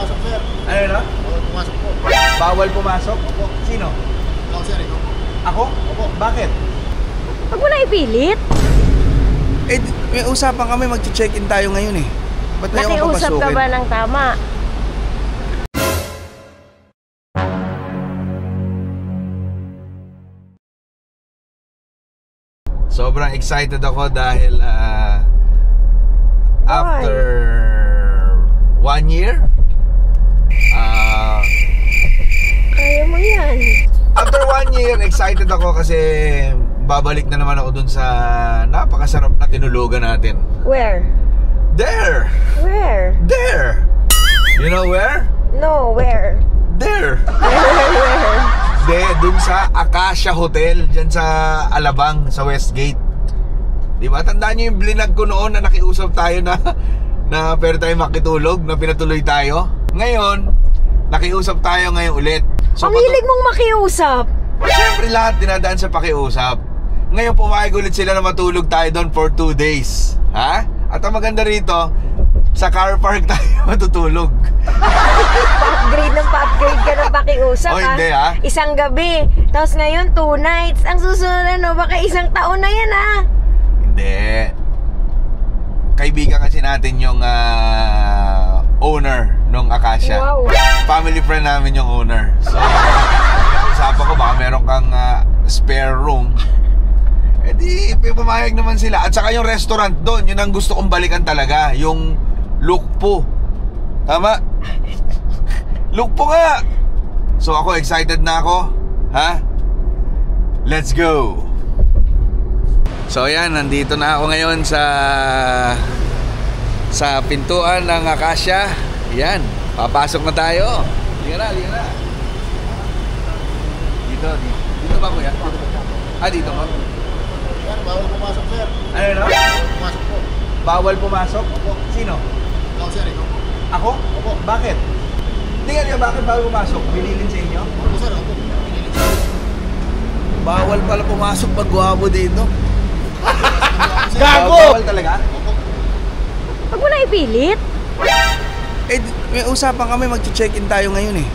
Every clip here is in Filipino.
pumasok, sir. Ano na? Bawal pumasok po. Bawal pumasok? Opo. Sino? Ikaw, sir, ikaw po. Ako? Opo. Bakit? Huwag mo na ipilit. Eh, may usapan kami, mag-check-in tayo ngayon eh. Ba't na yung Nakiusap ka ba ng tama? Sobrang excited ako dahil after 1 year Kaya mo yan. after 1 year, excited ako kasi babalik na naman ako dun sa napakasarap na tinulugan natin. Where? There! Where? There! You know where? No, where? There! Where? Dun sa Acacia Hotel, dyan sa Alabang, sa Westgate. Diba? Tandaan nyo yung blinag ko noon na nakiusap tayo na pwede tayo makitulog, na pinatuloy tayo. Ngayon, nakiusap tayo ngayon ulit. Ang hilig mong makiusap. Siyempre lahat dinadaan sa pakiusap. Ngayon pumayag ulit sila na matulog tayo doon for 2 days. Ha? At ang maganda rito, sa car park tayo matutulog. Pa-upgrade ng pa-upgrade ka ng pakiusap, Oh, hindi, ha? Isang gabi. Tapos ngayon, 2 nights. Ang susunod, baka isang taon na yan, ha? Hindi. Kaibigan kasi natin yung owner nung Acacia. Wow. Family friend namin yung owner. So, usapan ko baka meron kang spare room. Eh di, pumayag naman sila. At saka yung restaurant doon, yun ang gusto kong balikan talaga. Yung Lukpo. Tama? Lukpo nga. So ako, excited na ako. Ha? Let's go. So ayan, nandito na ako ngayon sa pintuan ng Acacia. Ayan, papasok na tayo. Liga na. Dito ba kuya? Dito ba? Sir, bawal pumasok, sir. Ano na? Bawal pumasok po. Bawal pumasok? Opo. Sino? Ikaw, sir, ikaw po. Ako? Opo. Bakit? Hindi nga, bakit bawal pumasok? Binilin sa inyo? Opo, sir, opo. Pinilit, sir. Bawal pala pumasok pag guwapo dito. Gago! Bawal talaga? Opo. Huwag mo na ipilit. Eh, may usapan kami, mag-check-in tayo ngayon eh.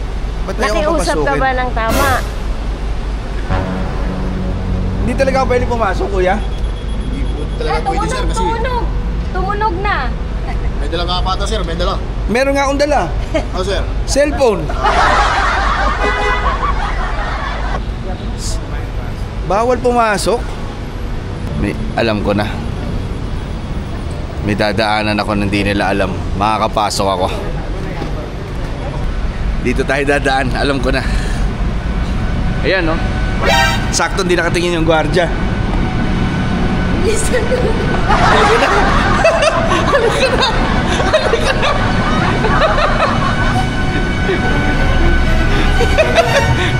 Ba't na yung Nakiusap ka papasukin? ba ng tama? Hindi talaga pwede pumasok, kuya? Hindi po talaga pwede, sir, kasi Tumunog na. may dalang kapata, sir. May dala. Meron nga akong dala. Oh, sir. Cellphone. Bawal pumasok? Alam ko na. May dadaanan ako na hindi nila alam. Makakapasok ako. Dito tayo dadaan. Alam ko na. Ayan, no? Sakto hindi nakatingin yung gwardiya. Listen to me.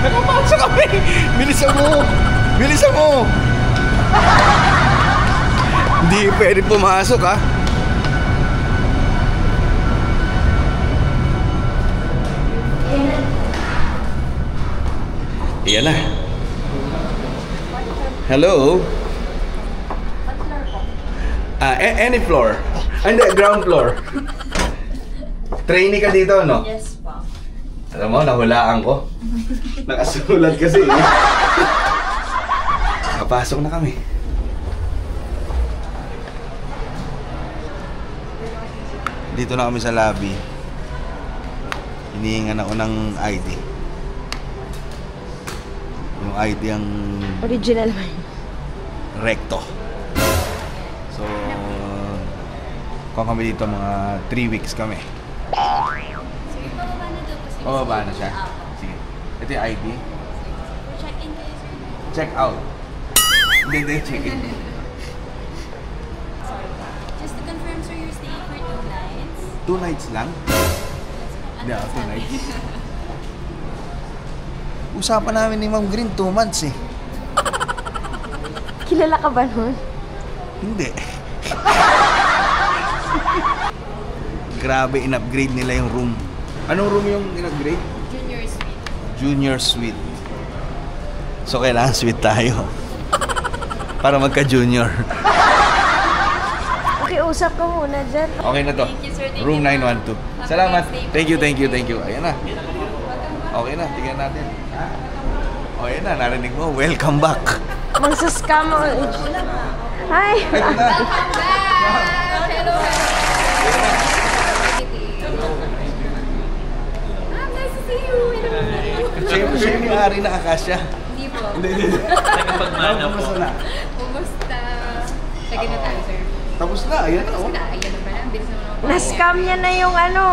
Nakapasok kami! Bilisan mo! Bilisan mo! Hindi pwede pumasok, ha? Iyan na. Hello? Any floor? Hindi, ground floor. Trainee ka dito, no? Yes po. Alam mo, nahulaan ko. Nakasulat kasi. Nakapasok na kami. Dito na kami sa lobby. Hinihingan ako ng ID. Yung ID ang Original man. recto. So, kung kami dito mga 3 weeks kami. Sige, pababa na daw po. Oh, ba na siya? Sige. Ito yung ID. Check-in kayo, sir. Check out. Hindi, check in. Just to confirm, sir, you're staying for 2 nights? 2 nights lang? Hindi, 2 nights. Usapan namin ni Ma'am Green 2 months eh. Kilala ka ba nun? Hindi. Grabe, in-upgrade nila yung room. Anong room yung in-upgrade? Junior suite. Junior suite. So, kailangan suite tayo. Para magka-junior. Okay, makiusap ka muna dyan. Okay na to. Thank you, sir. Thank Room you, 912. ma'am. Salamat. Have a nice day. Thank you. Ayan na. Okay na, tingnan natin. O, ayan na, narinig mo. Welcome back. Magsascam mo. Hi! Ito na. Hello. Nice to see you. Siya yung may-ari na Akasya. Hindi po. Hindi. Tagapagmana po. Kumusta? Lagi na tayo, sir. Tapos na, ayan na. Tapos na. Ayan na pala. Ang bilis naman ako. Na-scam niya na yung ano.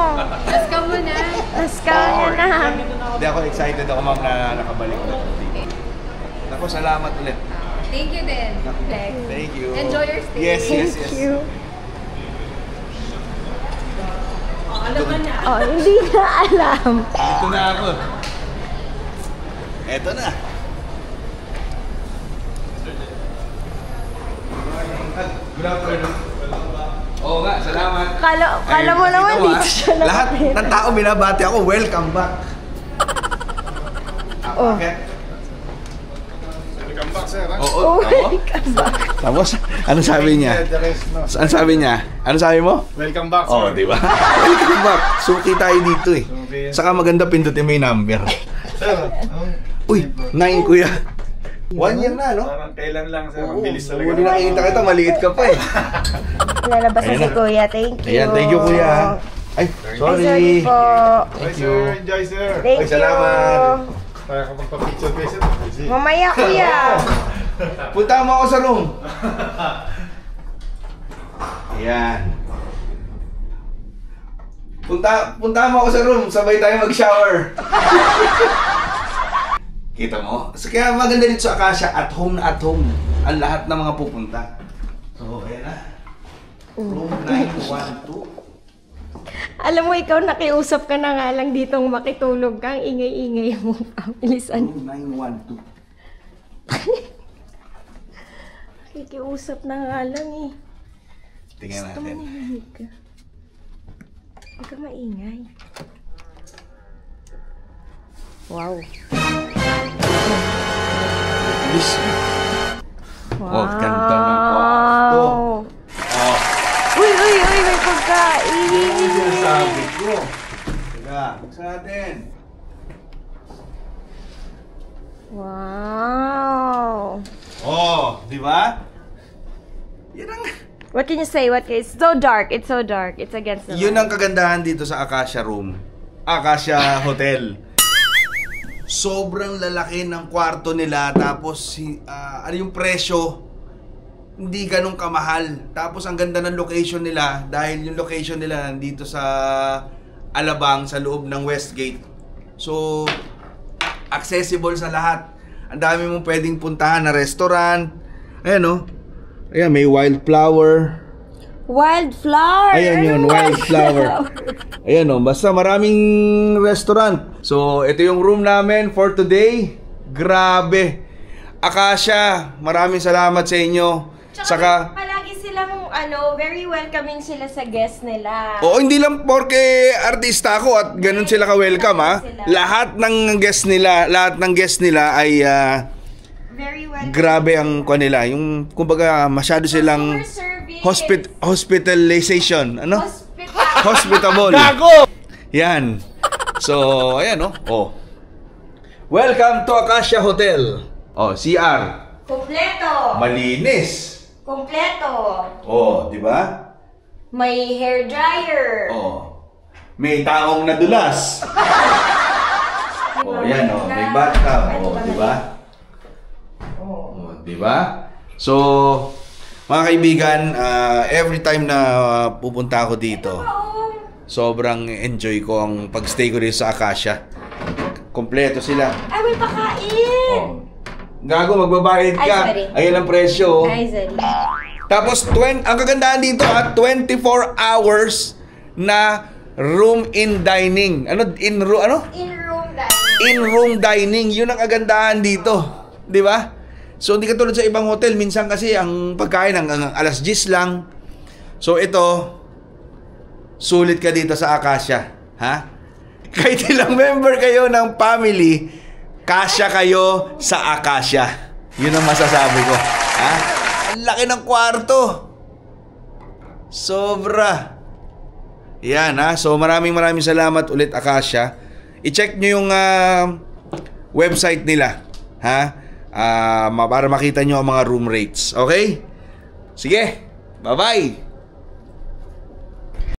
Nascam mo na. Na-scam niya na. Hindi ako excited ako, ma'am, na nakabalik na. Ako, salamat ulit. Thank you din. Flex. Thank you. Enjoy your stay. Yes. Thank you. Oh, hindi na alam. Ito na ako. Ito na. Good afternoon. Oo nga, salamat. Kala mo naman dito siya na. Lahat ng tao binabati ako, welcome back. Oh. Okay. Welcome back, sir. Oh, Oo, welcome back. Tapos, ano sabi niya? Ano sabi niya? Ano sabi mo? Welcome back, sir. Oh, di ba? Welcome back. Suki tayo dito eh. Saka maganda pindutin mo yung number. Sir, Uy, 9 kuya. 1 year na, no? Parang kailan lang, sir. Ang Oo, bilis talaga. huli nakikita kita, maliit ka pa eh. Lalabas na Ayan si na. Kuya. Thank you. Ayan, thank you kuya. Ay, Ay, sorry sorry. po. Thank Sir, you. enjoy, sir. Thank Ay, salamat. you. Para kapag pa-picture kayo, sir. Busy. Mamaya, Kuya. Punta mo ako sa room. Ayan. Punta mo ako sa room, sabay tayo mag-shower. Kita mo? So, kaya maganda dito sa Akasya, at home na at home. Ang lahat ng mga pupunta. So, ayan na. Room 912. Alam mo, ikaw nakiusap ka na nga lang ditong makitulog kang ingay-ingay mo. Bilisan. Room 912. Kikiusap na nga lang eh. Tingnan Gusto natin. manahimik ka. Huwag ka maingay. Wow. Bilis. Oh, ganda ng kwarto. Oh, Uy, may pagkain. yung sinasabi ko. Teka, buksan natin. Wow. Oh, di ba? Yan ang... What can you say? It's so dark. It's so dark. It's against the Yun light. ang kagandahan dito sa Akasya Room. Akasya Hotel. Sobrang lalaki ng kwarto nila. Tapos, ano yung presyo? Hindi ganun kamahal. Tapos, ang ganda ng location nila. Dahil yung location nila nandito sa Alabang, sa loob ng Westgate. So, accessible sa lahat. Ang dami mong pwedeng puntahan na restaurant. Ayan, oh. Ayan, may wildflower. Wildflower! Ayan yun, Ano wildflower. Ayan o, basta maraming restaurant. So, ito yung room namin for today. Grabe. Akasya, maraming salamat sa inyo. Saka palagi silang very welcoming sila sa guest nila. Oo, hindi lang porke artista ako at ganun sila ka-welcome ha. Lahat ng guest nila ay Very welcoming. grabe ang kanila. Yung kumbaga masyado silang hospitalization. Ano? Hospitable. Yan. So, ayan oh. Oh. Welcome to Akasya Hotel. Oh, CR. Kompleto. Malinis. Kompleto. Oh, di ba? May hair dryer. Oh. May taong nadulas. Oh, yan oh. May bathtub. Oh, di ba? Oh, di ba? So, mga kaibigan, every time na pupunta ako dito, sobrang enjoy ko ang pagstay ko dito sa Akasya. Kompleto sila. Ay, may pakain. Oh. Gago, magbabayad ka. Ay, sorry. Ayan ang presyo. Ay, sorry. Tapos, ang kagandahan dito, 24 hours na room-in dining. Ano? In-room dining. In-room dining. Yun ang kagandahan dito. Di ba? So, hindi katulad sa ibang hotel. Minsan kasi, ang pagkain hanggang alas 10 lang. So, ito, sulit ka dito sa Akasya. Ha? Kahit ilang member kayo ng family, kasya kayo sa Akasya. Yun ang masasabi ko. Ha? Ang laki ng kwarto. Sobra. Yan ha. So maraming salamat ulit, Acacia. I-check nyo yung website nila. Ha? Para makita nyo ang mga room rates. Okay? Sige. Bye-bye.